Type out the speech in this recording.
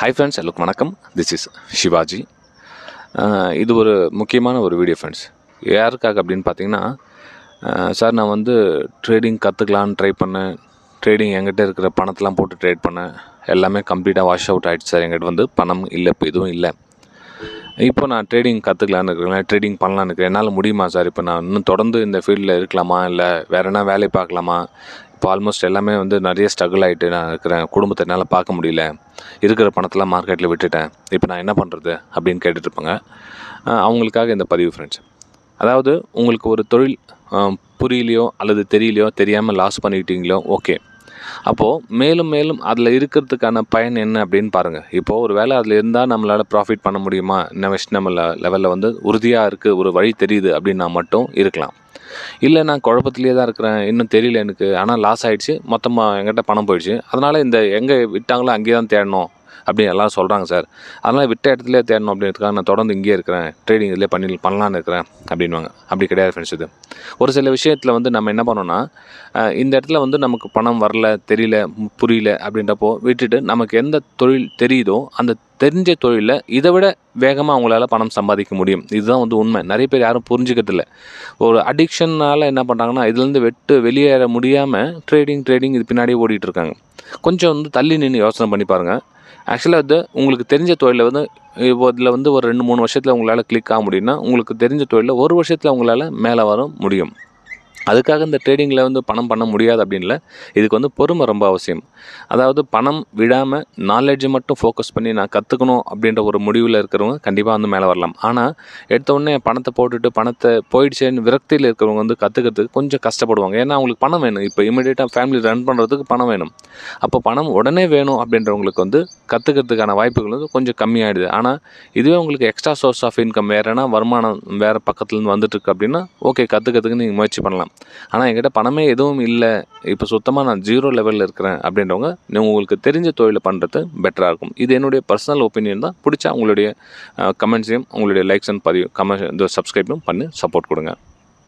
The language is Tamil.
ஹாய் ஃப்ரெண்ட்ஸ், எல்லாருக்கும் வணக்கம். This is Shivaji. இது ஒரு முக்கியமான ஒரு வீடியோ ஃப்ரெண்ட்ஸ். யாருக்காக அப்படின்னு பார்த்தீங்கன்னா, சார் நான் வந்து ட்ரேடிங் கற்றுக்கலான்னு ட்ரை பண்ணேன். ட்ரேடிங் என்கிட்ட இருக்கிற பணத்தெலாம் போட்டு ட்ரேட் பண்ணேன். எல்லாமே கம்ப்ளீட்டாக வாஷ் அவுட் ஆகிடுச்சு சார். என்கிட்ட வந்து பணம் இல்லை, இப்போ எதுவும் இல்லை. இப்போ நான் ட்ரேடிங் கற்றுக்கலான்னு இருக்கிறேன், ட்ரேடிங் பண்ணலான்னு இருக்கிறேன். என்னால் முடியுமா சார்? இப்போ நான் இன்னும் தொடர்ந்து இந்த ஃபீல்டில் இருக்கலாமா, இல்லை வேறு என்ன வேலையை பார்க்கலாமா? இப்போ ஆல்மோஸ்ட் எல்லாமே வந்து நிறைய ஸ்ட்ரகிள் ஆகிட்டு நான் இருக்கிறேன். குடும்பத்தை என்னால் பார்க்க முடியல. இருக்கிற பணத்தெலாம் மார்க்கெட்டில் விட்டுட்டேன். இப்போ நான் என்ன பண்ணுறது அப்படின்னு கேட்டுட்ருப்பாங்க. அவங்களுக்காக இந்த பதிவு ஃப்ரெண்ட்ஸ். அதாவது உங்களுக்கு ஒரு தொழில் புரியலையோ அல்லது தெரியலையோ, தெரியாமல் லாஸ் பண்ணிக்கிட்டீங்களோ, ஓகே. அப்போது மேலும் மேலும் அதில் இருக்கிறதுக்கான பயன் என்ன அப்படின்னு பாருங்கள். இப்போது ஒரு வேளை அதில் இருந்தால் நம்மளால் ப்ராஃபிட் பண்ண முடியுமா, நம்ம லெவலில் வந்து உறுதியாக இருக்குது, ஒரு வழி தெரியுது அப்படின்னா மட்டும் இருக்கலாம். இல்லை நான் குழப்பத்திலே தான் இருக்கிறேன், இன்னும் தெரியல எனக்கு, ஆனால் லாஸ் ஆகிடுச்சு, மொத்தமாக என்கிட்ட பணம் போயிடுச்சு, அதனால் இந்த எங்கே விட்டாங்களோ அங்கேயே தான் தேடணும் அப்படின்னு எல்லோரும் சொல்கிறாங்க சார். அதனால் விட்ட இடத்துலேயே தேடணும் அப்படின்றதுக்காக நான் தொடர்ந்து இங்கேயே இருக்கிறேன், ட்ரேடிங் இதிலே பண்ணலான்னு இருக்கிறேன் அப்படின்வாங்க. அப்படி கிடையாது ஃப்ரெண்ட்ஸ். இது ஒரு சில விஷயத்தில் வந்து நம்ம என்ன பண்ணோன்னா, இந்த இடத்துல வந்து நமக்கு பணம் வரல, தெரியல, புரியல அப்படின்றப்போ விட்டுட்டு நமக்கு எந்த தொழில் தெரியுதோ அந்த தெரிஞ்ச தொழிலில் இதை விட வேகமாக அவங்களால பணம் சம்பாதிக்க முடியும். இதுதான் வந்து உண்மை. நிறைய பேர் யாரும் புரிஞ்சுக்கிறதில்ல. ஒரு அடிக்ஷனால் என்ன பண்ணுறாங்கன்னா, இதுலேருந்து வெளியேற முடியாமல் ட்ரேடிங் இது பின்னாடியே ஓடிட்டுருக்காங்க. கொஞ்சம் வந்து தள்ளி நின்று யோசனை பண்ணி பாருங்கள். ஆக்சுவலாக அது உங்களுக்கு தெரிஞ்ச தொழிலில் வந்து இப்போ இதில் வந்து ஒரு 2-3 வருஷத்தில் உங்களால் கிளிக் ஆக முடியும்னா, உங்களுக்கு தெரிஞ்ச தொழிலில் 1 வருஷத்தில் உங்களால் மேலே வர முடியும். அதுக்காக இந்த ட்ரேடிங்கில் வந்து பணம் பண்ண முடியாது அப்படின்ல. இதுக்கு வந்து பொறுமை ரொம்ப அவசியம். அதாவது பணம் விடாமல் நாலேஜை மட்டும் ஃபோக்கஸ் பண்ணி நான் கற்றுக்கணும் அப்படின்ற ஒரு முடிவில் இருக்கிறவங்க கண்டிப்பாக வந்து மேலே வரலாம். ஆனால் எடுத்தோடனே பணத்தை போட்டுட்டு பணத்தை போயிடுச்சேன்னு விரக்தியில் இருக்கிறவங்க வந்து கற்றுக்கிறதுக்கு கொஞ்சம் கஷ்டப்படுவாங்க. ஏன்னா அவங்களுக்கு பணம் வேணும். இப்போ இமீடியட்டாக ஃபேமிலி ரன் பண்ணுறதுக்கு பணம் வேணும். அப்போ பணம் உடனே வேணும் அப்படின்றவங்களுக்கு வந்து கற்றுக்கிறதுக்கான வாய்ப்புகள் வந்து கொஞ்சம் கம்மியாகிடுது. ஆனால் இதுவே உங்களுக்கு எக்ஸ்ட்ரா சோர்ஸ் ஆஃப் இன்கம், வேறுனா வருமானம் வேறு பக்கத்துலேருந்து வந்துட்டுருக்கு அப்படின்னா ஓகே, கற்றுக்கிறதுக்கு நீங்கள் முயற்சி பண்ணலாம். ஆனால் என்கிட்ட பணமே எதுவும் இல்லை, இப்போ சுத்தமாக நான் 0 லெவலில் இருக்கிறேன் அப்படின்றவங்க உங்களுக்கு தெரிஞ்ச தொழிலை பண்ணுறது பெட்டராக இருக்கும். இது என்னுடைய பர்சனல் ஒப்பீனியன் தான். பிடிச்சா உங்களுடைய கமெண்ட்ஸையும் உங்களுடைய லைக்ஸ் அண்ட் பதிவு சப்ஸ்கிரைபும் பண்ணி சப்போர்ட் கொடுங்க.